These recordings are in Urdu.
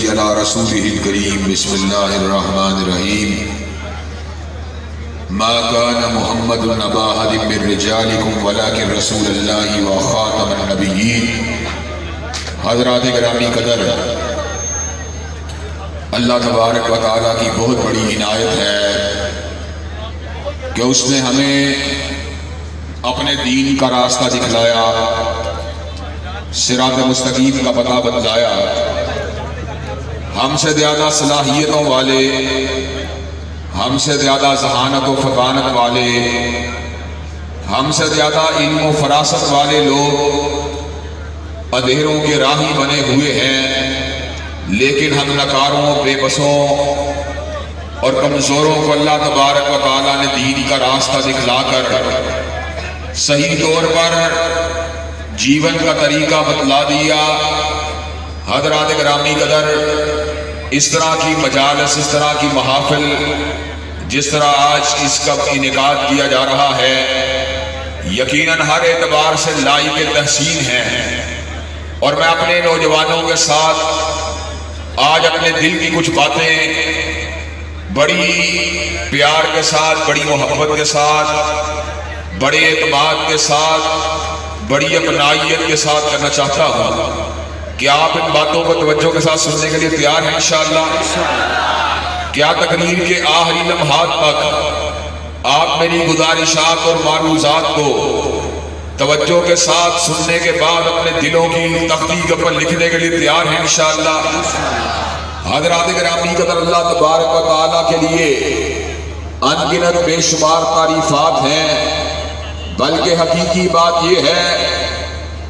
نصلي على رسوله الكريم بسم الله الرحمن الرحيم ما كان محمد أبا أحد من رجالكم ولكن رسول الله وخاتم النبيين۔ حضرات گرامی قدر، اللہ تبارک و تعالیٰ کی بہت بڑی عنایت ہے کہ اس نے ہمیں اپنے دین کا راستہ دکھلایا، صراط مستقیم کا پتہ بتلایا۔ ہم سے زیادہ صلاحیتوں والے، ہم سے زیادہ ذہانت و فطانت والے، ہم سے زیادہ علم و فراست والے لوگ اندھیروں کے راہی بنے ہوئے ہیں، لیکن ہم نکاروں، بے بسوں اور کمزوروں کو اللہ تبارک و تعالیٰ نے دین کا راستہ دکھلا کر صحیح طور پر جیون کا طریقہ بتلا دیا۔ حضرات گرامی قدر، اس طرح کی مجالس، اس طرح کی محافل جس طرح آج اس کا انعقاد کیا جا رہا ہے، یقیناً ہر اعتبار سے لائق تحسین ہے۔ اور میں اپنے نوجوانوں کے ساتھ آج اپنے دل کی کچھ باتیں بڑی پیار کے ساتھ، بڑی محبت کے ساتھ، بڑے اعتماد کے ساتھ، بڑی اپنائیت کے ساتھ کرنا چاہتا ہوں۔ کیا آپ ان باتوں کو توجہ کے ساتھ سننے کے لیے تیار ہیں انشاءاللہ؟ کیا تقریر کے آخری لمحات تک آپ میری گزارشات اور معروضات کو توجہ کے ساتھ سننے کے بعد اپنے دلوں کی تختی پر لکھنے کے لیے تیار ہیں انشاءاللہ؟ حضرات گرامی قدر، اللہ تبارک و تعالیٰ کے لیے ان گنت بے شمار تعریفات ہیں، بلکہ حقیقی بات یہ ہے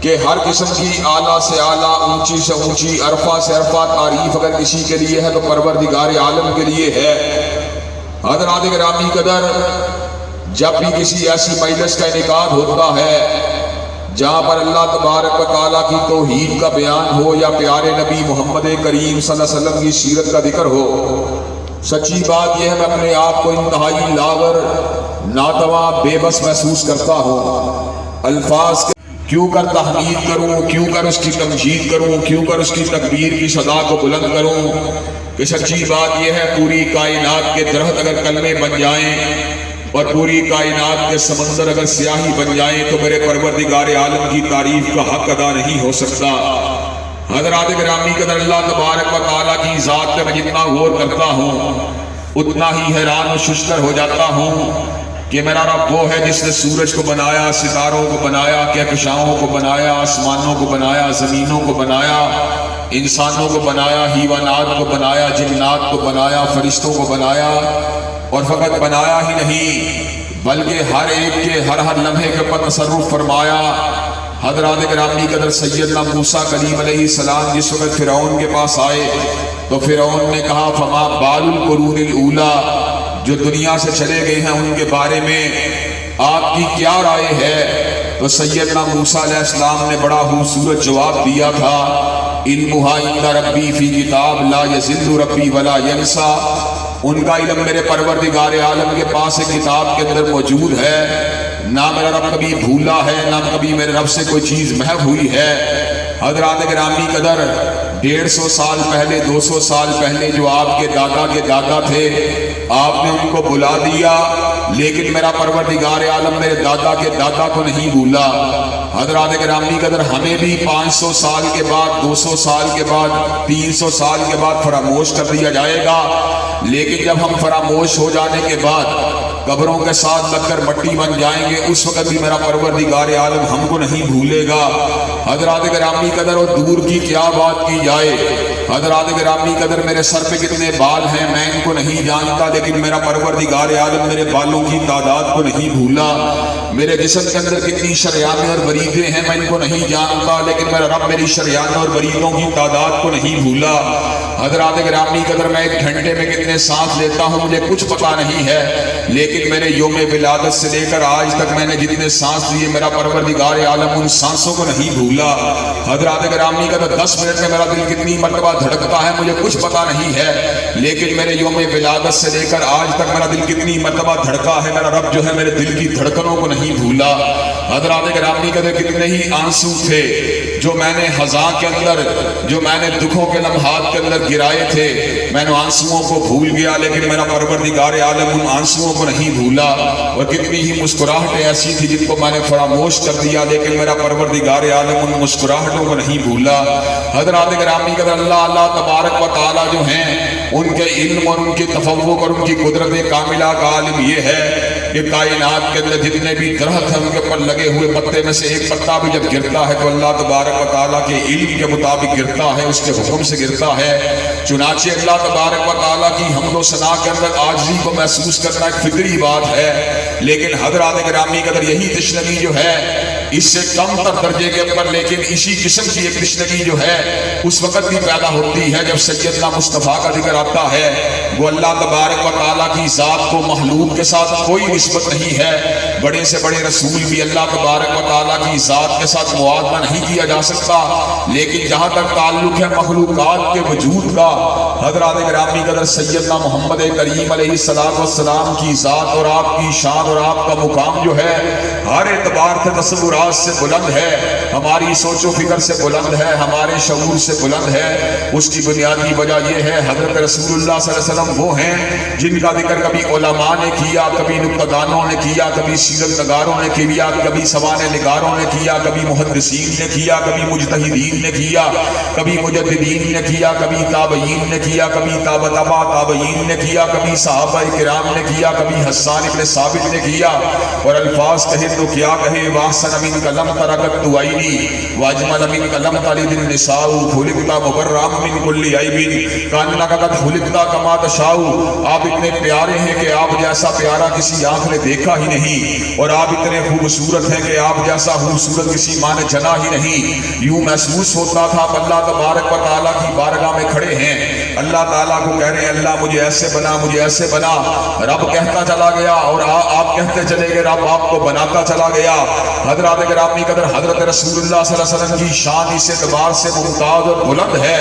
کہ ہر قسم کی اعلیٰ سے اعلیٰ، اونچی سے اونچی، عرفہ سے عرفہ تعریف اگر کسی کے لیے ہے تو پروردگار عالم کے لیے ہے۔ حضرات گرامی قدر، جب بھی کسی ایسی مجلس کا انعقاد ہوتا ہے جہاں پر اللہ تبارک و تعالیٰ کی توحید کا بیان ہو یا پیارے نبی محمد کریم صلی اللہ علیہ وسلم کی سیرت کا ذکر ہو، سچی بات یہ ہے میں اپنے آپ کو انتہائی لاغر، ناتواں، بے بس محسوس کرتا ہوں۔ الفاظ کیوں کر تحمید کروں، کیوں کر اس کی تمجید کروں، کیوں کر اس کی تکبیر کی صدا کو بلند کروں کہ سچی بات یہ ہے پوری کائنات کے درخت اگر کلمے بن جائیں اور پوری کائنات کے سمندر اگر سیاہی بن جائیں تو میرے پروردگار عالم کی تعریف کا حق ادا نہیں ہو سکتا۔ حضرات گرامی قدر، اللہ تبارک و تعالیٰ کی ذات پہ میں جتنا غور کرتا ہوں اتنا ہی حیران و ششدر ہو جاتا ہوں کہ میرا رب وہ ہے جس نے سورج کو بنایا، ستاروں کو بنایا، کہکشاؤں کو بنایا، آسمانوں کو بنایا، زمینوں کو بنایا، انسانوں کو بنایا، حیوانات کو بنایا، جنات کو بنایا، فرشتوں کو بنایا، اور فقط بنایا ہی نہیں بلکہ ہر ایک کے ہر لمحے کے اوپر تصرف فرمایا۔ حضرات گرامی قدر، سیدنا موسیٰ کلیم علیہ السلام جس وقت فرعون کے پاس آئے تو فرعون نے کہا فما بال القرون الاولیٰ، جو دنیا سے چلے گئے ہیں ان کے بارے میں آپ کی کیا رائے ہے؟ تو سیدنا موسیٰ علیہ السلام نے بڑا خوبصورت جواب دیا تھا، علمھا عند ربی فی کتاب لا یضل ربی ولا ینسیٰ۔ ان کا علم میرے پروردگار عالم کے پاس ایک کتاب کے اندر موجود ہے، نہ میرا رب کبھی بھولا ہے، نہ کبھی میرے رب سے کوئی چیز محو ہوئی ہے۔ حضرات گرامی قدر، 150 سال پہلے، 200 سال پہلے جو آپ کے دادا تھے، آپ نے ان کو بلا دیا، لیکن میرا پروردگار عالم میرے دادا کے دادا کو نہیں بھولا۔ حضرات گرامی قدر، ہمیں بھی 500 سال کے بعد، 200 سال کے بعد، 300 سال کے بعد فراموش کر دیا جائے گا، لیکن جب ہم فراموش ہو جانے کے بعد قبروں کے ساتھ لگ کر مٹی بن جائیں گے، اس وقت بھی میرا پروردگار عالم ہم کو نہیں بھولے گا۔ حضرات گرامی قدر، اور دور کی کیا بات کی جائے، حضرات گرامی قدر، میرے سر پہ کتنے بال ہیں میں ان کو نہیں جانتا، لیکن میرا پروردگار عالم میرے بالوں کی تعداد کو نہیں بھولا۔ میرے جسم کے اندر کتنی شریانیں اور بریدیں ہیں میں ان کو نہیں جانتا، لیکن میرا رب میری شریانوں اور بریدوں کی تعداد کو نہیں بھولا۔ حضرات گرامی قدر، میں ایک گھنٹے میں کتنے سانس لیتا ہوں مجھے کچھ پتا نہیں ہے، لیکن میرے یوم ولادت سے لے کر آج تک میں نے جتنے سانس لیے میرا پروردگار عالم ان سانسوں کو نہیں بھولا۔ حضرات گرامی قدر، 10 منٹ میں میرا دل کتنی مرتبہ دھڑکتا ہے مجھے کچھ پتا نہیں ہے، لیکن میرے یوم ولادت سے لے کر آج تک میرا دل کتنی مرتبہ دھڑکا ہے، میرا رب جو ہے میرے دل کی دھڑکنوں کو نہیں بھولا۔ حضرات گرامی قدر، کتنے ہی آنسو تھے جو میں نے خزاں کے اندر، جو میں نے دکھوں کے لمحات کے اندر جب گرائے تھے میں نے آنسوؤں کو بھول گیا، لیکن میرا پروردگار عالم ان آنسوؤں کو نہیں بھولا، اور کتنی ہی مسکراہٹیں ایسی تھی جن کو میں نے فراموش کر دیا، لیکن میرا پروردگار عالم ان مسکراہٹوں کو نہیں بھولا۔ حضرات گرامی قدر، اللہ تبارک و تعالی جو ہیں ان کے علم اور ان کی تفوق اور ان کی قدرت کاملہ کا عالم یہ ہے کہ کائنات کے اندر جتنے بھی درخت ہیں ان کے اوپر لگے ہوئے پتے میں سے ایک پتا بھی جب گرتا ہے تو اللہ تبارک و تعالیٰ کے علم کے مطابق گرتا ہے، اس کے حکم سے گرتا ہے۔ چنانچہ اللہ تبارک و تعالیٰ کی حمد و ثنا کے اندر عاجزی کو محسوس کرنا ایک فطری بات ہے، لیکن حضرات گرامی قدر یہی تشنگی جو ہے اس سے کم تر درجے کے اوپر، لیکن اسی قسم کی ایک تشنگی جو ہے اس وقت بھی پیدا ہوتی ہے جب سیدنا مصطفیٰ کا ذکر آتا ہے۔ وہ اللہ تبارک و تعالیٰ کی ذات کو مخلوق کے ساتھ کوئی نسبت نہیں ہے، بڑے سے بڑے رسول بھی اللہ تبارک و تعالیٰ کی ذات کے ساتھ موازنہ نہیں کیا جا سکتا، لیکن جہاں تک تعلق ہے مخلوقات کے وجود کا، حضرات گرامی قدر سیدنا محمد کریم علیہ السلام کی ذات اور آپ کی شان اور آپ کا مقام جو ہے ہر اعتبار سے تصورات سے بلند ہے، ہماری سوچ و فکر سے بلند ہے، ہمارے شعور سے بلند ہے۔ اس کی بنیادی وجہ یہ ہے حضرت رسول اللہ صلی اللہ علیہ وسلم وہ ہیں جن کا ذکر کبھی علماء نے کیا، کبھی نقطدانوں نے کیا، کبھی سیرت نگاروں نے کیا، کبھی سوانح نگاروں نے کیا، کبھی محدثین نے کیا، کبھی مجتہدین نے کیا، کبھی مجددین نے کیا، کبھی تابعین نے کیا، کبھی تابع تابعین نے کیا، کبھی صحابہ کرام نے کیا، کبھی حسان ابن ثابت نے کیا۔ اور الفاظ کہے تو کیا کہے، واحسن من کلم ترکت عینی واجمل من کلم تلد النساء خلقت مبرأ من کل عیب کانک قد خلقت کما تشاء۔ آپ اتنے پیارے ہیں کہ آپ جیسا پیارا کسی آنکھ نے دیکھا ہی نہیں، اور آپ اتنے خوبصورت ہیں کہ آپ جیسا خوبصورت کسی ماں نے جنا ہی نہیں۔ یوں محسوس ہوتا تھا اللہ تبارک و تعالیٰ کی بارگاہ میں کھڑے ہیں، اللہ تعالیٰ کو کہہ رہے ہیں اللہ مجھے ایسے بنا، مجھے ایسے بنا۔ رب کہتا چلا گیا اور آپ کہتے چلے گئے، رب آپ کو بناتا چلا گیا۔ حضرات گرامی قدر، حضرت رسول اللہ صلی اللہ علیہ وسلم کی شان اس اعتبار سے ممتاز اور بلند ہے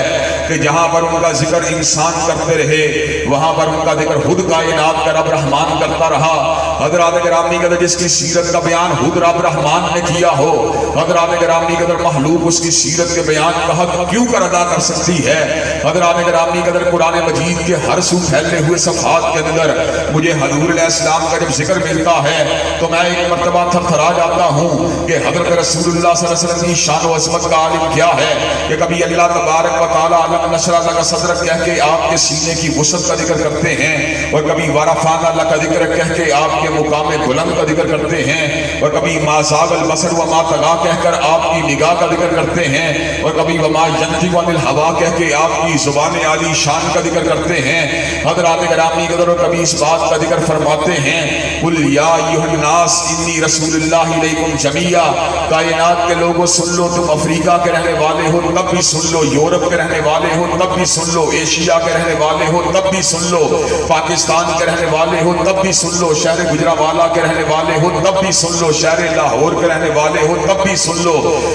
کہ جہاں پر ان کا ذکر انسان کرتے رہے وہاں پر ان کا ذکر خود کائنات کا رب رحمان کرتا رہا۔ حضرات گرامی قدر، جس کی سیرت کا بیان خود رب رحمان نے کیا ہو، حضرات گرامی قدر مخلوق اس کی سیرت کے بیان کا حق کیوں کر ادا کر سکتی ہے؟ حضرات گرامی قدر، قرآن مجید کے ہر سو پھیلے ہوئے صفحات کے اندر مجھے حضور علیہ السلام کا جب ذکر ملتا ہے تو میں ایک مرتبہ تھرتھرا جاتا ہوں کہ حضرت رسول اللہ صلی اللہ علیہ وسلم کی شان و عظمت کا عالم کیا ہے کہ کبھی اللہ تبارک و تعالیٰ علم نشر اللہ کا صدر کہہ کے آپ کے سینے کی وسعت کا ذکر کرتے ہیں، اور کبھی ورفعنا اللہ کا ذکر کہہ کے آپ کے مقام بلند کا ذکر کرتے ہیں، اور کبھی ما زاغ البصر وما طغى کہہ کر آپ کی نگاہ کا ذکر کرتے ہیں، اور کبھی وما ينطق عن الهوى کہہ کے آپ کی زبان عالی شان کا ذکر کرتے ہیں۔ حضرات گرامی قدر، اور کبھی اس بات کا ذکر فرماتے ہیں قل یا ایھا الناس انی رسول اللہ الیکم جمیعا، کائنات کے لوگوں سن لو، تم افریقہ کے رہنے والے ہو تب بھی سن لو، یورپ کے رہنے والے ہو تب بھی سن لو، ایشیا کے رہنے والے ہو تب بھی سن لو، پاکستان کے رہنے والے ہو تب بھی سن لو، شہر گجرانوالہ کے رہنے والے ہو تب بھی سن لو، شہر لاہور کے رہنے والے ہو تب بھی سن لو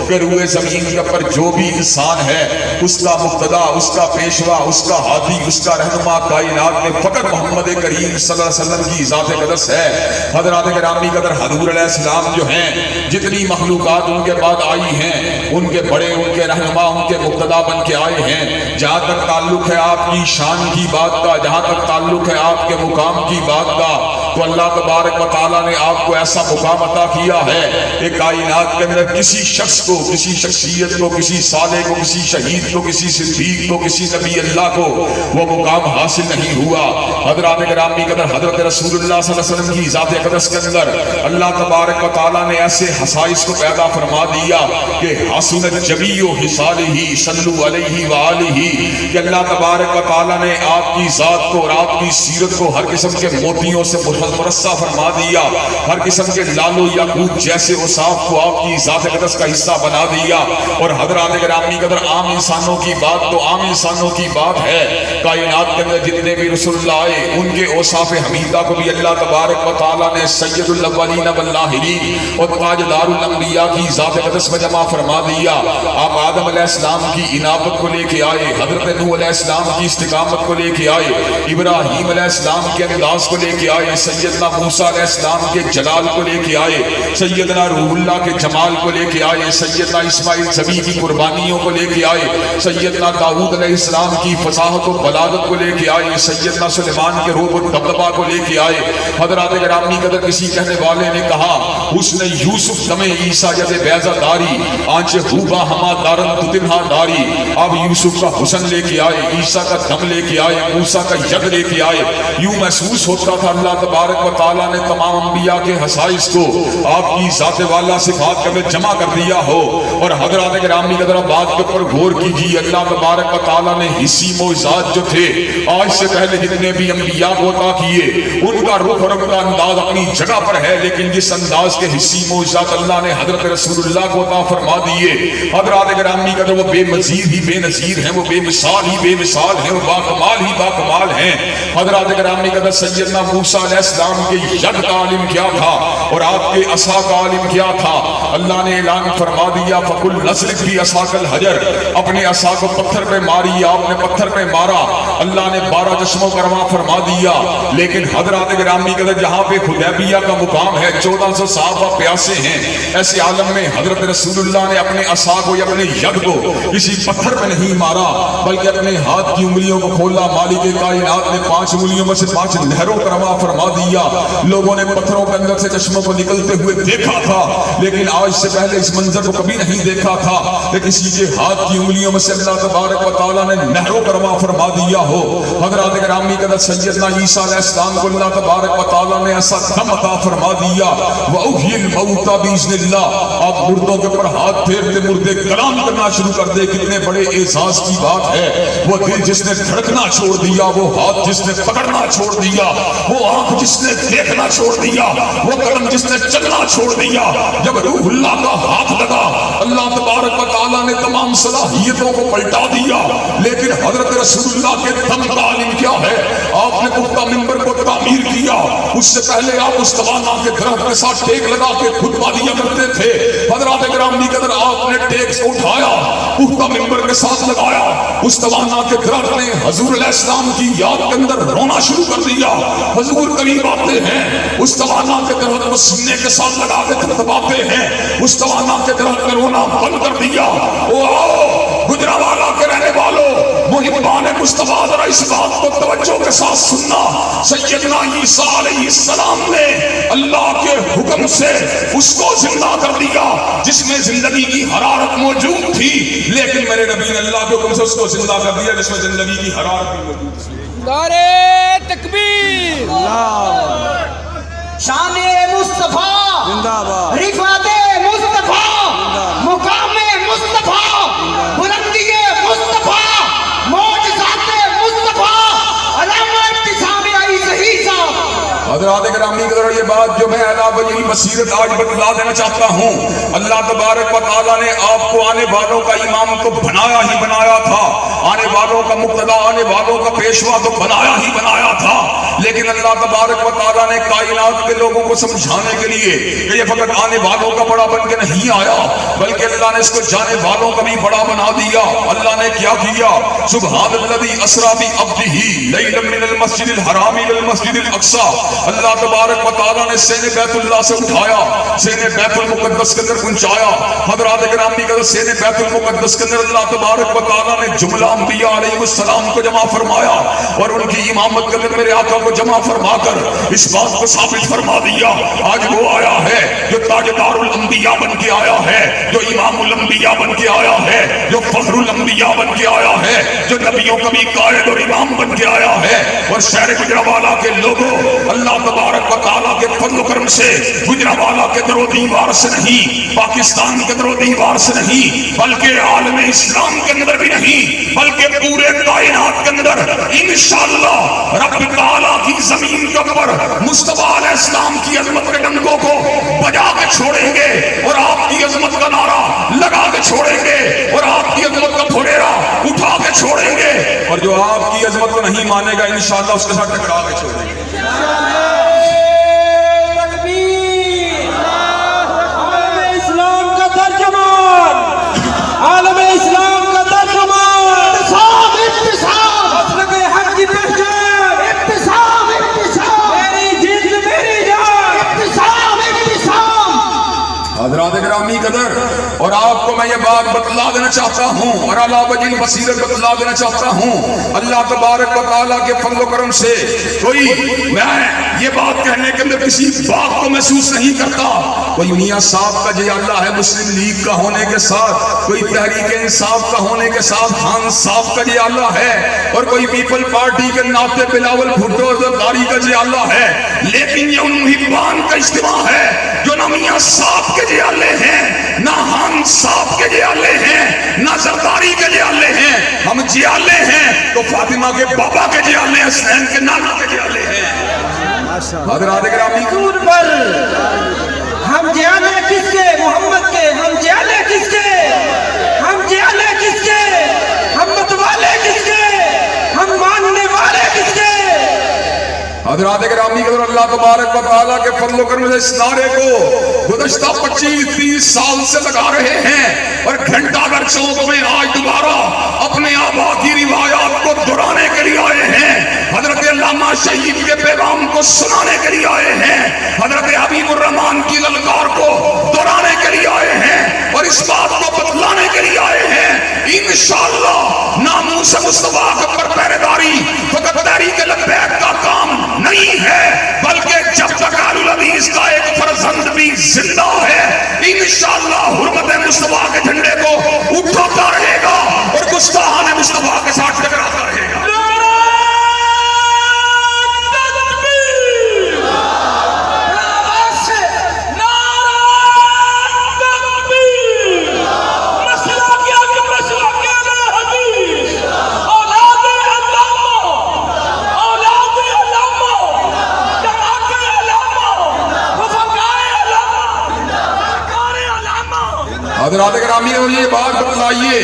کہ روئے زمین کے اوپر جو بھی انسان ہے اس کا مقتدا، اس کا پیشوا، اس کا ہادی، اس کا رہنما کائنات میں فقط محمد کریم صلی اللہ علیہ وسلم کی ذات اقدس ہے۔ حضرات گرامی قدر، حضور علیہ السلام جو ہیں جتنی مخلوقات ان کے بعد آئی ہیں ان کے بڑے، ان کے رہنما، ان کے مقتدا بن کے آئے ہیں۔ جہاں تک تعلق ہے آپ کی شان کی بات کا، جہاں تک تعلق ہے آپ کے مقام کی بات کا، تو اللہ تبارک و تعالیٰ نے آپ کو ایسا مقام عطا کیا ہے کہ کائنات کے اندر کسی شخص کو، کسی شخصیت کو، کسی صالح کو، کسی شہید کو، کسی صدیق کو، کسی نبی اللہ کو وہ مقام حاصل نہیں ہوا۔ حضرات گرامی قدر، حضرت رسول اللہ صلی اللہ علیہ وسلم کی ذات اقدس کے اندر اللہ تبارک و تعالیٰ نے ایسے خصائص کو پیدا فرما دیا کہ حسنت جمیع خصالہ صلوا علیہ وآلہ، کہ اللہ تبارک و تعالیٰ نے آپ کی ذات کو اور آپ کی سیرت کو ہر قسم کے موتیوں سے مرصع فرما دیا، ہر قسم کے لال و یاقوت جیسے اوصاف کو آپ کی ذات اقدس کا حصہ بنا دیا۔ اور حضرات گرامی قدر، عام انسانوں کی بات تو عام انسانوں کی بات ہے، کائنات کے اندر جتنے بھی رسول اللہ آئے ان کے اوصاف حمیدہ کو بھی اللہ تبارک و تعالیٰ نے سید الاولین والآخرین اور تاجدار الانبیاء کی ذات اقدس میں جمع فرما دیا۔ آپ آدم علیہ السلام کی انابت کو لے کے آئے، حضرت نوح علیہ السلام کی استقامت کو لے کے آئے، ابراہیم علیہ السلام کے انداز کو لے کے آئے، سیدنا موسیٰ علیہ السلام کے جلال کو لے کے آئے، سیدنا روح اللہ کے جمال کو لے کے آئے، سیدنا اسماعیل ذبیح کی قربانیوں کو لے کے آئے، سیدنا داؤد علیہ السلام کی فصاحت و بلاغت کو لے کے آئے، سیدنا سلیمان کے روب و دبدبہ کو لے کے آئے۔ حضرات گرامی قدر کسی کہنے والے نے کہا حسن یوسف دم عیسیٰ ید بیضہ داری آنچ خوبا ہما دارن تتنہا داری۔ اب یوسف کا حسن لے کے آئے، عیسیٰ کا دم لے کے آئے، موسیٰ کا ید لے کے آئے۔ یوں محسوس ہوتا تھا اللہ تبارک و تعالیٰ نے تمام انبیاء کے خصائص کو آپ کی ذات والا صفات میں جمع کر دیا ہو۔ اور حضرات گرامی قدر بات کے اوپر غور کیجیے، اللہ تبارک و تعالیٰ نے حصی معجزات جو تھے آج سے پہلے جتنے بھی انبیاء کو عطا کیے، ان کا رخ اور ان کا انداز اپنی جگہ پر ہے، لیکن جس انداز کے حصی معجزات اللہ نے حضرت رسول اللہ کو عطا فرما دیے، حضرات گرامی قدر وہ بے مزید ہی بے نظیر ہیں، وہ بے مثال ہی بے مثال ہیں، وہ باکمال ہی باکمال ہیں۔ حضرات گرامی قدر سیدنا موسیٰ علیہ السلام کے ید کا عالم کیا تھا اور آپ کے عصا کا عالم کیا تھا؟ اللہ نے اعلان فرما دیا فَقُلْ نَضْرِبْ بِعَصَاكَ الْحَجَرَ، اپنے عصا کو پتھر پہ ماری، آپ نے پتھر پہ مارا، اللہ نے 12 چشموں کا رواں فرما دیا۔ لیکن حضرات گرامی قدر جہاں پہ حدیبیہ کا مقام ہے، 1400 صحابہ پیاسے ہیں، ایسے عالم میں حضرت رسول اللہ نے اپنے عصا کو یا اپنے ید کو کسی پتھر پہ نہیں مارا، بلکہ اپنے ہاتھ کی انگلیوں کو کھولا۔ مالک کائنات نے 5 انگلیوں میں سے 5 نہروں کا رواں فرما دیا۔ لوگوں نے پتھروں کے اندر سے چشموں کو نکلتے ہوئے دیکھا تھا، لیکن آج سے پہلے اس منظر کو کبھی نہیں دیکھا تھا کہ کسی کے ہاتھ کی انگلیوں میں سے اللہ تبارک و تعالیٰ نے نہروں کا رواں فرما دیا ہو۔ حضرات گرامی قدر سیدنا عیسیٰ علیہ السلام کو اللہ تبارک و تعالیٰ نے ایسا دم عطا فرما دیا، وَأُحْيِي الْمَوْتَى بِإِذْنِ اللَّهِ، آپ مردوں کے پر ہاتھ پھیرتے مردے کلام کرنا شروع کر دے۔ کتنے بڑے اعزاز کی بات ہے، وہ دل جس نے دھڑکنا چھوڑ دیا، وہ ہاتھ جس نے پکڑنا چھوڑ دیا، وہ آنکھ جس نے دیکھنا چھوڑ دیا، وہ قدم جس نے چلنا چھوڑ دیا، جب روح اللہ کا ہاتھ لگا اللہ تبارک و تعالیٰ نے تمام صلاحیتوں کو پلٹا دیا۔ لیکن حضرت رسول اللہ کے دم کا عالم کیا ہے؟ آپ نے پختہ منبر کو تعمیر کیا، اس سے پہلے آپ استوانہ کے درخت کے ساتھ ٹیک لگا کے خطبہ دیا کرتے تھے۔ حضرات گرامی قدر آپ نے ٹیک کو اٹھایا، پختہ منبر کے ساتھ لگایا، استوانہ کے درخت نے حضور علیہ السلام کی یاد کے اندر رونا شروع کر دیا۔ حضور قریب آتے ہیں، استوانہ کے درخت کو سینے کے ساتھ لگا کے تھپتھپاتے ہیں، استوانہ کے درخت نے رونا بند کر دیا۔ او آؤ گجرانوالہ کے رہنے والوں، محبان مصطفیٰ ذرا اس بات کو توجہ کے ساتھ سننا، سیدنا عیسیٰ علیہ السلام نے اللہ کے حکم سے اس کو زندہ کر دیا جس میں زندگی کی حرارت موجود تھی، لیکن میرے نبی نے اللہ کے حکم سے اس کو زندہ کر دیا جس میں زندگی کی حرارت بھی موجود تھی۔ نعرہ تکبیر، شان مصطفیٰ زندہ باد، رفعت مصطفیٰ، مقام مصطفیٰ، بلندی مصطفیٰ، معجزات مصطفیٰ، علامہ ابتسام عیسی عیسیٰ۔ حضرات گرامی قدر یہ بات جو میں اعلیٰ وجہی بصیرت آج بتلا دینا چاہتا ہوں، اللہ تبارک و تعالیٰ نے آپ کو آنے والوں کا امام تو بنایا ہی بنایا تھا، آنے والوں کا مقتدا، آنے والوں کا پیشوا تو بنایا ہی بنایا تھا، لیکن اللہ تبارک و تعالیٰ نے کائنات کے لوگوں کو سمجھانے کے لیے کہ یہ فقط آنے والوں کا بڑا بن کے نہیں آیا، بلکہ اللہ نے اس کو جانے والوں کا بھی بڑا بنا دیا۔ اللہ نے کیا کیا؟ سبحان الذی اسریٰ بعبدہ لیلا من المسجد الحرام الی المسجد الاقصی، اللہ تبارک و تعالیٰ نے سین بیت اللہ سے اٹھایا، سین بیت المقدس کے اندر پہنچایا۔ حضرات گرامی کا سین بیت المقدس کے اندر اللہ تبارک و تعالیٰ نے جملہ انبیاء علیہ السلام کو جمع فرمایا اور ان کی امامت کے اندر میرے آقا کو جمع فرما کر اس بات کو ثابت فرما دیا، آج وہ آیا ہے جو تاجدار الانبیاء بن کے آیا ہے، جو امام الانبیاء بن کے آیا ہے، جو فخر الانبیاء بن کے آیا ہے، جو نبیوں کا بھی قائد اور امام بن کے آیا ہے۔ اور شہر گجرانوالہ کے لوگوں، اللہ تبارک و تعالیٰ کے فضل و کرم سے گجرانوالہ کے در و دیوار سے نہیں، پاکستان کے در و دیوار سے نہیں، بلکہ عالم اسلام کے اندر بھی نہیں، بلکہ پورے کائنات کے اندر انشاءاللہ رب تعالیٰ کی زمین کے اوپر مصطفیٰ علیہ السلام کی عظمت کے ڈنکوں کو بجا کے چھوڑیں گے اور آپ کی عظمت کا نعرہ لگا کے چھوڑیں گے اور آپ کی عظمت کا پھوڑیرا اٹھا کے چھوڑیں گے، اور جو آپ کی عظمت کو نہیں مانے گا انشاءاللہ اس کے ساتھ ٹکرا کے چھوڑیں گے۔ عالم اسلام کا ترجمان، احتساب احتساب، مسلک حق کی پہچان، احتساب احتساب، میری جلد اور آپ کو میں یہ بات بتلا دینا چاہتا ہوں اور علا وجہ بصیرت بتلا دینا چاہتا ہوں، اللہ تبارک و تعالیٰ کے فضل و کرم سے کوئی میں یہ بات کہنے کے اندر کسی بات کو محسوس نہیں کرتا، کوئی میاں صاحب کا جی اللہ ہے مسلم لیگ کا ہونے کے ساتھ، کوئی تحریک انصاف کا ہونے کے ساتھ خان صاحب کا جی اللہ ہے، اور کوئی پیپل پارٹی کے ناطے بلاول بھٹو زرداری کا جی اللہ ہے، لیکن یہ ان محبان کا اجتماع ہے جو نہ میاں صاحب کے جی اللہ ہیں، نہ خان صاحب کے جی اللہ ہیں، نہ زرداری کے جی اللہ ہیں، ہم جی اللہ ہیں تو فاطمہ کے بابا کے جی اللہ ہیں، حسین کے نانا کے جی اللہ ہیں۔ حضرات گرامی دور پر ہم جانے کس کے محمد کے، ہم جانے کس کے، ہم جانے کس کے، ہم متوالے کس کے، ہم ماننے والے کس کے۔ حضرات گرامی اگر اللہ تبارک و تعالیٰ کے فضل و کرم سے اس نعرے کو گزشتہ 25-30 سال سے لگا رہے ہیں اور گھنٹہ گھر چوک میں آج دوبارہ اپنے آبا کی روایات کو دہرانے کے لیے آئے ہیں، حضرت علامہ شہید کے پیغام کو سنانے کے لیے آئے ہیں، حضرت حبیب الرحمان کی للکار کو دہرانے کے لیے آئے ہیں اور اس بات کو بتلانے کے لیے آئے ہیں انشاءاللہ ناموس مصطفیٰ پر پہرے داری فقط تحریک لبیک کا کام نہیں ہے، بلکہ جب تک آل الحدیث کا ایک فرزند بھی زندہ ہے انشاءاللہ حرمت مصطفیٰ کے جھنڈے کو اٹھاتا رہے گا اور گستاحان مصطفیٰ کے ساتھ ٹکراتا رہے گا۔ حضرات گرامی اور یہ بات بتلائیے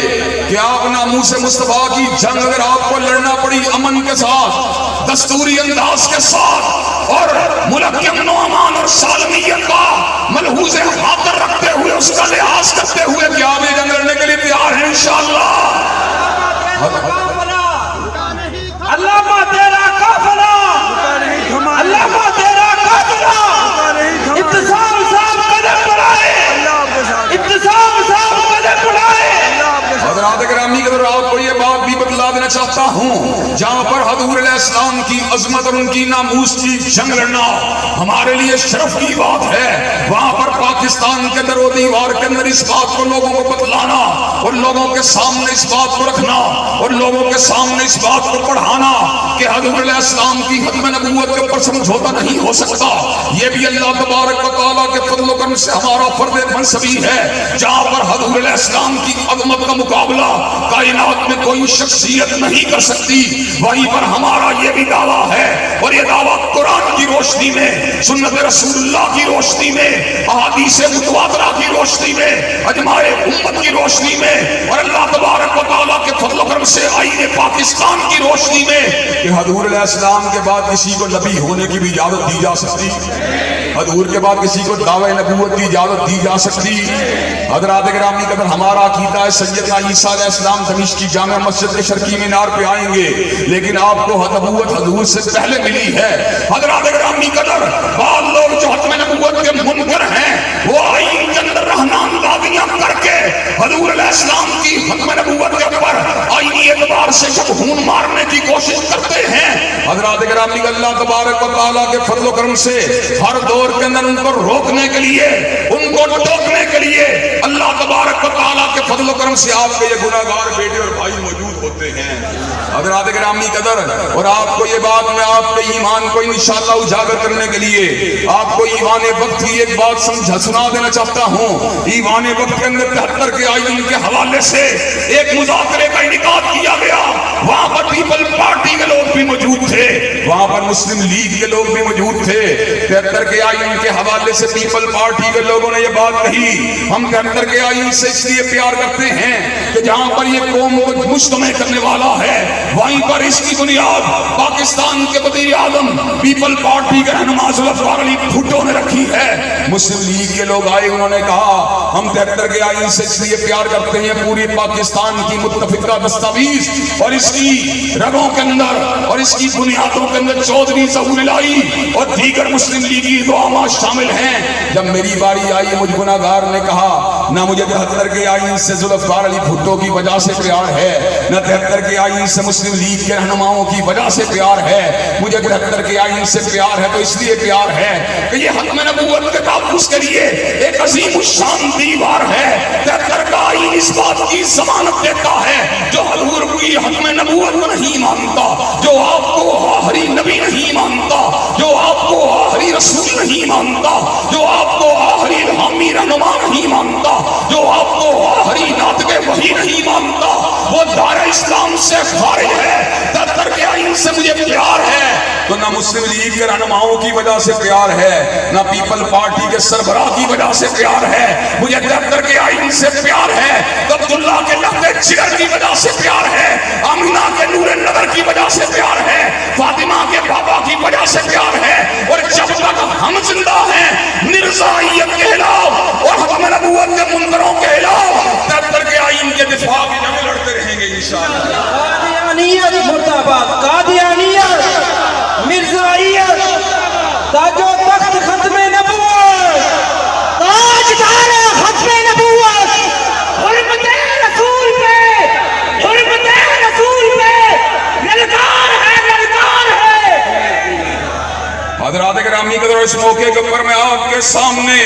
کہ آپ ناموس مصطفیٰ کی جنگ اگر آپ کو لڑنا پڑی امن کے ساتھ، دستوری انداز کے ساتھ اور ملک کے امن و امان اور سالمیت کا ملحوظ خاطر رکھتے ہوئے اس کا لحاظ کرتے ہوئے کیا آپ یہ جنگ لڑنے کے لیے تیار ہیں انشاءاللہ؟ علامہ تیرا قافلہ، علامہ تیرا قافلہ، ابتسام صاحب قدم بڑھائے، ابتسام صاحب قدم بڑھائے۔ حضرات گرامی اگر آپ کو یہ بات بھی بتلا دینا چاہتا ہوں، جہاں پر حضور علیہ السلام کی عظمت اور ان کی ناموس کی جنگ لڑنا ہمارے لیے شرف کی بات ہے، وہاں پر پاکستان کے در و دیوار کے اندر اس بات کو لوگوں کو بتلانا اور لوگوں کے سامنے اس بات کو رکھنا اور لوگوں کے سامنے اس بات کو پڑھانا کہ حضور علیہ السلام کی ختم نبوت کے اوپر سمجھوتا نہیں ہو سکتا، یہ بھی اللہ تبارک و تعالیٰ کے فضل و کرم سے ہمارا فرض منصبی ہے۔ جہاں پر حضور علیہ السلام کی عظمت کا مقابلہ کائنات میں کوئی شخصیت نہیں کر سکتی، وہیں پر ہمارا یہ بھی دعویٰ ہے اور یہ دعویٰ قرآن کی روشنی میں، سنت رسول اللہ کی روشنی میں، احادیث متواترہ کی روشنی میں، اجماع امت کی روشنی میں اور اللہ تبارک و تعالیٰ کے فضل و کرم سے آئین پاکستان کی روشنی میں کہ حضور علیہ السلام کے بعد کسی کو نبی ہونے کی بھی اجازت دی جا سکتی، حضور کے بعد کسی کو دعوی نبوت کی اجازت دی جا سکتی۔ حضرات گرامی قدر ہمارا عقیدہ ہے سیدنا عیسیٰ علیہ السلام دمشق کی جامع مسجد کے شرقی مینار پہ آئیں گے، لیکن آپ کو نبوت حضور سے پہلے ملی ہے۔ حضرات گرامی قدر بعض لوگ جو ختم نبوت کے منکر ہیں وہ آئین کے اندر رہنا اندازیاں کر کے حضور علیہ السلام کی ختم نبوت کے اوپر آئینی اعتبار سے شبہون مارنے کی کوشش کرتے ہیں۔ حضرات گرامی اللہ تبارک و تعالیٰ کے فضل و کرم سے ہر دور کے اندر ان کو روکنے کے لیے، ان کو ٹوکنے کے لیے اللہ تبارک و تعالیٰ کے فضل و کرم سے آپ کے یہ گناہگار بیٹے اور بھائی موجود ہوتے ہیں۔ حضرات گرامی قدر اور آپ کو یہ بات میں آپ کے ایمان کو انشاءاللہ اجاگر کرنے کے لیے آپ کو ایمان وقت کی ایک بات سنا دینا چاہتا ہوں۔ ایمان وقت کے اندر 73 کے آئین کے حوالے سے ایک مذاکرے کا انعقاد کیا گیا، وہاں پر پیپل پارٹی کے لوگ بھی موجود تھے، وہاں پر مسلم لیگ کے لوگ بھی موجود تھے۔ 73 کے آئین کے حوالے سے پیپل پارٹی کے لوگوں نے یہ بات کہی، ہم 73 کے آئین سے اس لیے پیار کرتے ہیں کہ جہاں پر یہ قوم کو مجتمع کرنے والا ہے وہیں پر اس کی بنیاد پاکستان کے وزیر اعظم پیپل پارٹی کے رہنما ذوالفقار علی بھٹو نے رکھی ہے۔ مسلم لیگ کے لوگ آئے، انہوں نے کہا ہم 73 کے آئین سے اس لیے پیار کرتے ہیں، پوری پاکستان کی متفقہ دستاویز اور اس کی رگوں کے اندر اور اس کی بنیادوں کے اندر چودھری ظہور الہی اور دیگر مسلم لیگی دعامات شامل ہیں. جب میری باری آئی مجھ گناہگار نے کہا نہ مجھے 73 کے آئین سے ذوالفقار علی بھٹو کی وجہ سے پیار ہے، نہ 73 کے آئین سے مسلم لیگ کے رہنماؤں کی وجہ سے پیار ہے. مجھے 73 کے آئین سے پیار ہے تو اس لیے پیار ہے کہ یہ ختم نبوت کے تحفظ کے لیے ایک عظیم الشان دیوار ہے. 73 کا آئین اس بات کی ضمانت دیتا ہے جو حضور کوئی ختم نبوت نہیں مانتا، جو آپ کو آخری نبی نہیں مانتا، جو آپ کو آخری رسول نہیں مانتا، جو آپ کو آخری حامی رہنما نہیں مانتا، جو آپ کو آخری ناطق وحی نہیں مانتا، وہ دار اسلام سے خارج ہے. 73 کے آئین سے مجھے پیار ہے تو نہ مسلم لیگ کے رہنماؤں کی وجہ سے پیار ہے، نہ پیپل پارٹی کے سربراہ کی وجہ سے پیار ہے. مجھے 73 کے آئین سے پیار ہے تو عبداللہ کے لفظ جگر کی وجہ سے پیار ہے، آمینہ کے نور نظر کی وجہ سے پیار ہے، فاطمہ کے بابا کی وجہ سے پیار ہے. اور جب تک ہم زندہ ہیں مرزائیت کے خلاف اور ختم نبوت کے منکروں کے خلاف 73 کے آئین کے دفاع کی جنگ لڑتے رہیں گے انشاءاللہ. قادیانیت مرد آباد، قادیانیت، مرزائیت، تاج و تخت ختم نبوت، تاجدار ختم نبوت، حرمت رسول پہ، حرمت رسول پہ للکار ہے، للکار ہے. حضرات گرامی قدر اس موقع کے اوپر میں آپ کے سامنے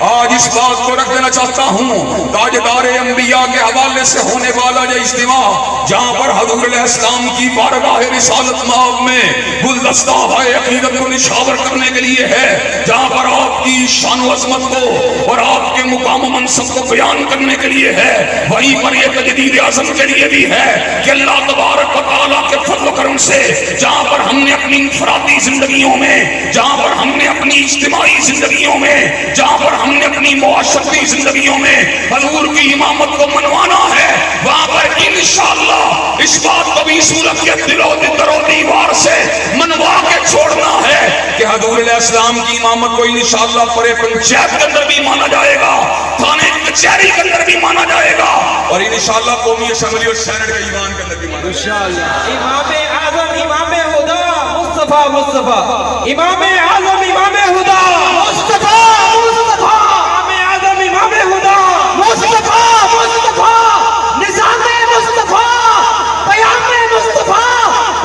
آج اس بات کو رکھ دینا چاہتا ہوں، تاجدار انبیاء کے حوالے سے ہونے والا یہ اجتماع جہاں پر حضور علیہ السلام کی بارگاہ رسالت مآب میں گلدستہ ہے عقیدت کو نشاور کرنے کے لیے ہے، جہاں پر آپ کی شان و عظمت کو اور آپ کے مقام و منصب کو بیان کرنے کے لیے ہے، وہیں پر یہ تجدید اعظم کے لیے بھی ہے کہ اللہ تبارک و تعالیٰ کے فضل و کرم سے جہاں پر ہم نے اپنی انفرادی زندگیوں میں، جہاں پر ہم نے اپنی اجتماعی زندگیوں میں، جہاں پر ہم نے اپنی معاشرتی زندگیوں میں حضور کی امامت کو منوانا ہے، وہاں پر انشاءاللہ اس بات کو بھی صورت کے دل و دیوار سے منوا کے چھوڑنا ہے کہ حضور علیہ السلام کی امامت کو انشاءاللہ پرے پنچایت کے اندر بھی مانا جائے گا، تھانے کچہری کے اندر بھی مانا جائے گا، اور انشاءاللہ قومی اسمبلی اور سینٹ کے ایوان کے اندر بھی مانا جائے گا. امام اعظم امام خدا مصطفیٰ مصطفیٰ، امام اعظم امام خدا مصطفیٰ مصطفیٰ، امام اعظم امام خدا مصطفیٰ مصطفیٰ، نظام مصطفیٰ، پیام مصطفیٰ،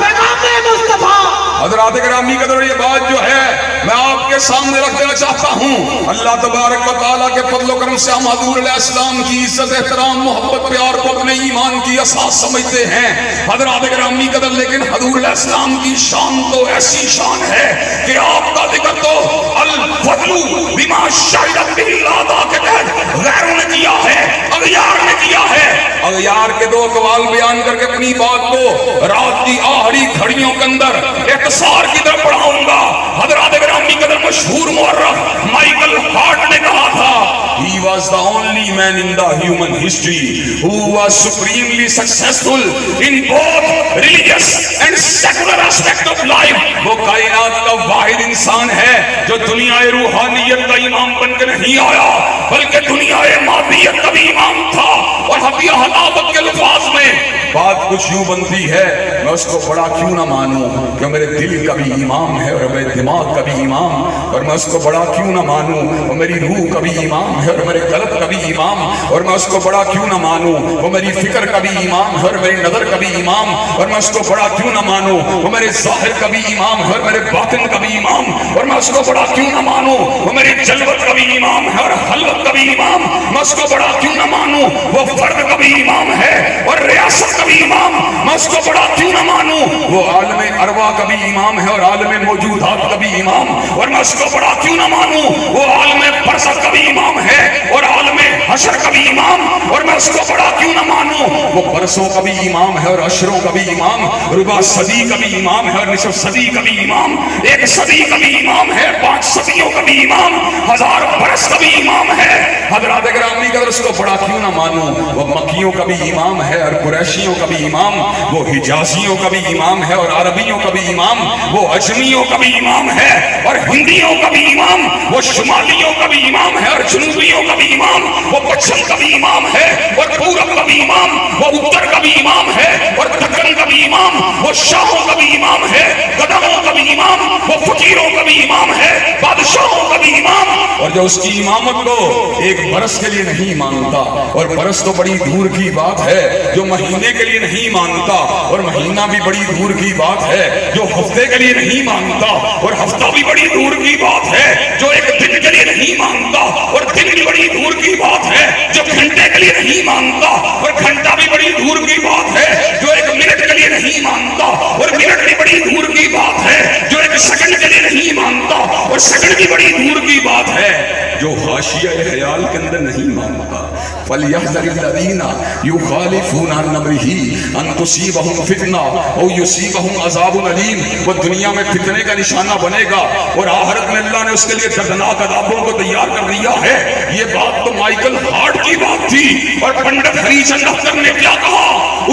پیغام مصطفیٰ. حضرات گرامی قدر یہ بات جو ہے میں آپ کے سامنے رکھ دینا چاہتا ہوں، اللہ تبارک و تعالیٰ کے فضل و کرم سے ہم حضور علیہ السلام کی عزت احترام محبت پیار کو اپنے ایمان کی اساس سمجھتے ہیں. حضرات گرامی قدر لیکن حضور علیہ السلام کی شان تو ایسی شان ہے کہ آپ کا ذکر تو الفضل بما شہدت بہ العدا کے تحت غیروں نے کیا ہے، اغیار نے کیا ہے. اغیار کے دو اقوال بیان کر کے اپنی بات کو رات کی آخری گھڑیوں کے اندر اختصار کی طرف بڑھاؤں گا. حضرات گرامی قدر مشہور مورخ مائیکل ہارٹ نے کہا تھا he was the only man in the human history who was supremely successful in both religious and secular aspect of life. وہ کائنات کا واحد انسان ہے جو دنیا روحانیت کا امام بن کے نہیں آیا بلکہ دنیا مادیت کا بھی امام تھا. اور حقیقت حلاوت کے الفاظ میں بات کچھ یوں بنتی ہے، میں اس کو بڑا کیوں نہ مانوں کہ میرے دل کا بھی امام ہے اور میرے دماغ کا بھی امام، اور میں اس کو بڑا کیوں نہ مانوں وہ میری روح کا بھی امام ہے اور میرے قلب کا بھی امام، اور میں اس کو بڑا کیوں نہ مانوں وہ میری فکر کا بھی امام ہے اور میری نظر کا بھی امام، اور میں اس کو بڑا کیوں نہ مانوں وہ میرے ظاہر کا بھی امام ہے اور میرے باطن کا بھی امام، اور میں اس کو بڑا کیوں نہ مانوں وہ میری جلوت کا بھی امام ہے اور خلوت کا بھی امام، میں اس کو بڑا کیوں نہ مانوں وہ فرد کا بھی امام ہے اور ریاست کا بھی امام، میں اس کو بڑا کیوں نہ مانوں وہ عالم ارواح کا بھی امام ہے اور عالم موجودات کا بھی امام، اور میں اس کو بڑا کیوں نہ مانوں وہ عالم برزخ کا بھی امام ہے اور عالم حشر کا بھی امام، اور میں اس کو بڑا کیوں نہ مانوں وہ برسوں کا بھی امام ہے اور عشروں کا بھی امام، ربع صدی کا بھی امام ہے اور نصف صدی کا بھی امام، ایک صدی کا بھی امام ہے، 5 صدیوں کا بھی امام، 1000 برس کا بھی امام ہے. حضرات گرامی اگر اس کو بڑا کیوں نہ مانوں وہ مکیوں کا بھی امام ہے اور قریشیوں کا بھی امام، وہ حجازیوں کا بھی امام ہے اور عربیوں کا بھی امام، وہ اجمیوں کا بھی امام ہے اور ہندیوں کا بھی امام، وہ شمالیوں کا بھی امام ہے اور جنوبیوں کا بھی امام، وہ پچھم کا بھی امام ہے اور پورب کا بھی امام، وہ اتر کا بھی امام ہے اور دکن کا بھی امام، وہ شاہوں کا بھی امام ہے، گدھوں کا بھی امام وہ فقیروں کا بھی امام ہے، بادشاہوں کا بھی امام، اور جو اس کی امامت کو ایک برس کے لیے نہیں مانتا، اور برس تو بڑی دور کی بات ہے، جو مہینے کے لیے نہیں مانتا، اور مہینہ بھی بڑی دور کی بات ہے، جو ہفتے کے لیے نہیں مانتا، اور ہفتہ بھی بڑی دور کی بات ہے، جو ایک دن کے لیے نہیں مانتا، اور دن بھی بڑی دور کی بات ہے، جو گھنٹے کے لیے نہیں مانتا، اور گھنٹہ بھی بڑی دور کی بات ہے، جو ایک منٹ کے لیے نہیں مانتا، اور منٹ بھی بڑی دور کی بات ہے، جو ایک سیکنڈ کے لیے نہیں مانتا، اور سیکنڈ بھی بڑی دور کی بات ہے، جو حاشیہ خیال کے اندر نہیں مانتا۔ فَلْيَحْذَرِ الَّذِينَ يُخَالِفُونَ عَنْ أَمْرِهِ أَن تُصِيبَهُمْ فِتْنَةٌ أَوْ يُصِيبَهُمْ عَذَابٌ أَلِيمٌ۔ وہ دنیا میں فتنے کا نشانہ بنے گا، اور آخرت میں اللہ نے اس کے لیے دردناک عذابوں کو تیار کر دیا ہے۔ یہ بات تو مائیکل ہارٹ کی بات تھی، اور پنڈت ہری چند اختر نے کیا کہا؟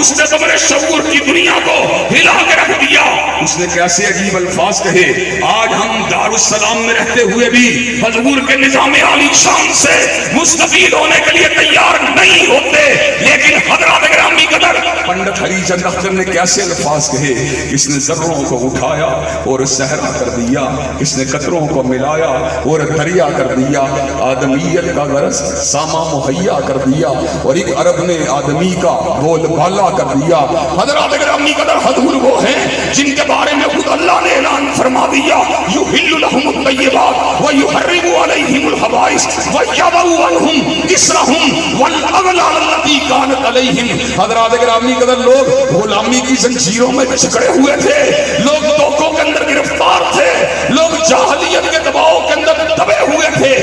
اس نے قبر شعور کی دنیا کو ہلا کے رکھ دیا۔ اس نے کیسے عجیب الفاظ کہے، آج ہم دارالسلام میں رہتے ہوئے بھی حضور کے نظام عالی شان سے مستفید ہونے کے لیے تیار نہیں ہوتے، لیکن حضرات گرامی قدر پنڈت ہری چند اختر نے کیسے الفاظ کہے، کس نے ذروں کو اٹھایا اور صحرا کر دیا، کس نے قطروں کو ملایا اور دریا کر دیا، آدمیت کا غرض ساما مہیا کر دیا، اور ایک عرب نے آدمی کا بول بالا کر دیا۔ حضرات گرامی قدر حضور وہ ہیں جن کے بارے میں خود اللہ نے اعلان فرما دیا، یحل لہم الطیبات ویحرم علیہم الخبائث ویضع عنہم اصرہم والاغلال التی کانت علیہم۔ حضرات گرامی قدر لوگ غلامی کی زنجیروں میں جکڑے ہوئے تھے، لوگ دھوکوں کے اندر گرفتار تھے، لوگ جاہلیت کے دباؤ کے اندر دبے ہوئے تھے۔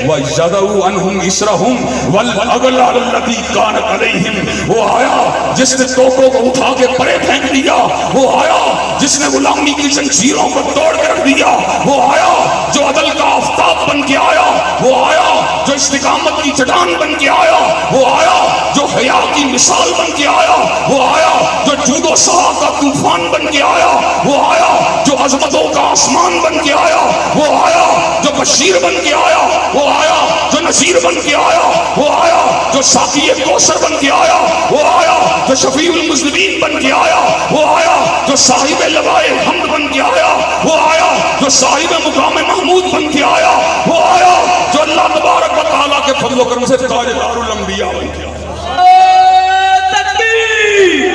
وَيَضَعُ عَنْهُمْ إِصْرَهُمْ وَالْأَغْلَالَ الَّتِي كَانَتْ عَلَيْهِمْ۔ وہ آیا جس نے توپوں کو اٹھا کے پرے پھینک دیا، وہ آیا جس نے غلامی کی زنجیروں کو توڑ کے رکھ دیا، وہ آیا جو عدل کا آفتاب بن کے آیا، وہ آیا جو استقامت کی چٹان بن کے آیا، وہ آیا جو حیا کی مثال بن کے آیا، وہ آیا جو جود و سخا کا طوفان بن کے آیا، وہ آیا جو عظمتوں کا آسمان بن کے آیا، وہ آیا جو بشیر بن کے آیا، وہ آیا جو نذیر بن کے آیا، وہ آیا جو ساقی کوثر بن کے آیا، وہ آیا جو شفیع المذنبین بن کے آیا، وہ آیا جو صاحب لوائے حمد بن کے آیا، وہ آیا جو صاحب مقام محمود بن کے آیا، وہ آیا جو اللہ تبارک و تعالیٰ کے فضل و کرم سے تاجدار الانبیاء بن کے آیا۔ تکبیر!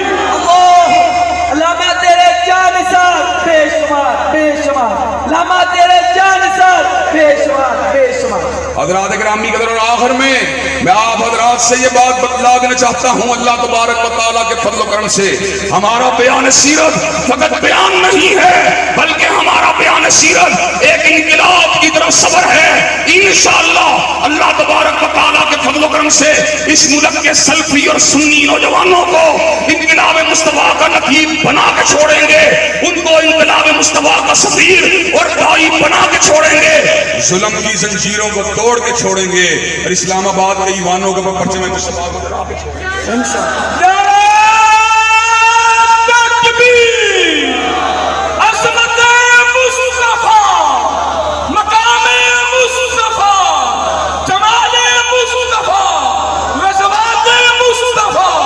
علامہ تیرے جان نثار بے شمار بے شمار، علامہ تیرے جان نثار بے شمار بے شمار۔ حضرات گرامی قدر، اور آخر میں آپ حضرات سے یہ بات بتلا دینا چاہتا ہوں، اللہ تبارک و تعالیٰ کے فضل و کرم سے ہمارا بیان سیرت فقط بیان نہیں ہے، بلکہ ہمارا بیان سیرت ایک انقلاب کی طرف سفر ہے۔ انشاءاللہ اللہ تبارک و تعالیٰ کے فضل و کرم سے اس ملک کے سلفی اور سنی نوجوانوں کو انقلاب مصطفیٰ کا نقیب بنا کے چھوڑیں گے، ان کو انقلاب مصطفیٰ کا سفیر اور داعی بنا کے چھوڑیں گے، ظلم کی زنجیروں کو توڑ کے چھوڑیں گے، اور اسلام آباد کے ایوانوں کے پرچم مصطفیٰ کو درا کے چھوڑیں گے انشاءاللہ۔ تکبیر! عظمت مصطفیٰ، مقام مصطفیٰ، جمال مصطفیٰ، غزوات مصطفیٰ،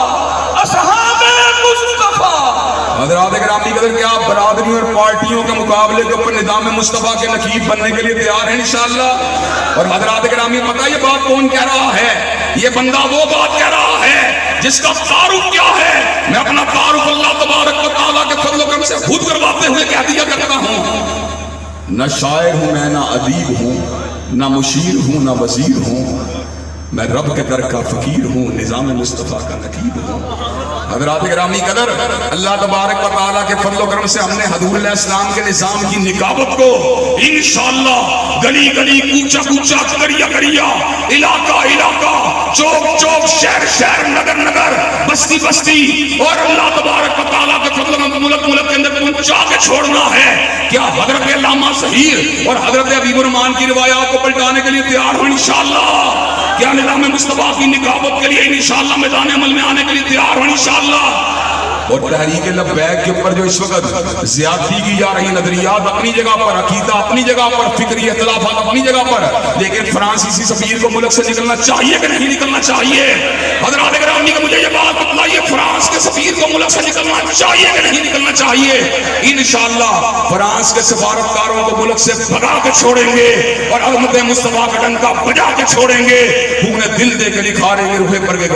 اصحاب مصطفیٰ۔ حضرات گرامی قدر، کیا آپ برادریوں اور پارٹیوں کے مقابلے کے اوپر نظام مصطفیٰ کے نقیب بننے کے لیے تیار ہیں انشاءاللہ؟ اور حضرات گرامی، پتہ یہ بات کون کہہ رہا ہے؟ یہ بندہ وہ بات کہہ رہا ہے جس کا تعارف کیا ہے؟ میں اپنا تعارف اللہ تبارک و تعالیٰ کے فضل و کرم سے خود کرواتے ہوئے کہہ دیا کرتا ہوں، نہ شاعر ہوں میں، نہ ادیب ہوں، نہ مشیر ہوں، نہ وزیر ہوں، میں رب کے در کا فقیر ہوں، نظام مصطفیٰ کا نقیب ہوں۔ حضرات گرامی قدر، اللہ تبارک و تعالیٰ کے فضل و کرم سے ہم نے حضور علیہ السلام کے نظام کی نقابت کو انشاءاللہ گلی گلی، کوچہ کوچہ، کریا کریا، علاقہ علاقہ، چوک چوک، شہر شہر، نگر نگر، بستی بستی، اور اللہ تبارک و تعالیٰ کے فضل و ملک ملک کے اندر پہنچا کے چھوڑنا ہے۔ کیا حضرت علامہ ظہیر اور حضرت حبیب الرحمن کی روایات کو پلٹانے کے لیے تیار ہو انشاءاللہ؟ کیا نظام مصطفیٰ کی نقابت کے لیے انشاءاللہ میدان عمل میں آنے کے لیے تیار ہو انشاءاللہ؟ اور تحریک لبیک کے اوپر جو اس وقت زیادتی کی جا رہی نظریات اپنی جگہ پر، عقیدہ اپنی جگہ پر، فکری اختلافات اپنی جگہ پر، لیکن فرانسیسی سفیر کو ملک سے نکلنا چاہیے کہ نہیں نکلنا چاہیے؟ حضرات گرامی کہ مجھے یہ بات بتلائیے، فرانس کے سفیر کو ملک سے نکلنا چاہیے کہ نہیں نکلنا چاہیے؟ انشاءاللہ فرانس کے سفارتکاروں کو ملک سے بھگا کے چھوڑیں گے اور احمد مصطفیٰ کا ڈنکا بجا کے چھوڑیں گے، خون دل دے کے نکھاریں گے روح پر کے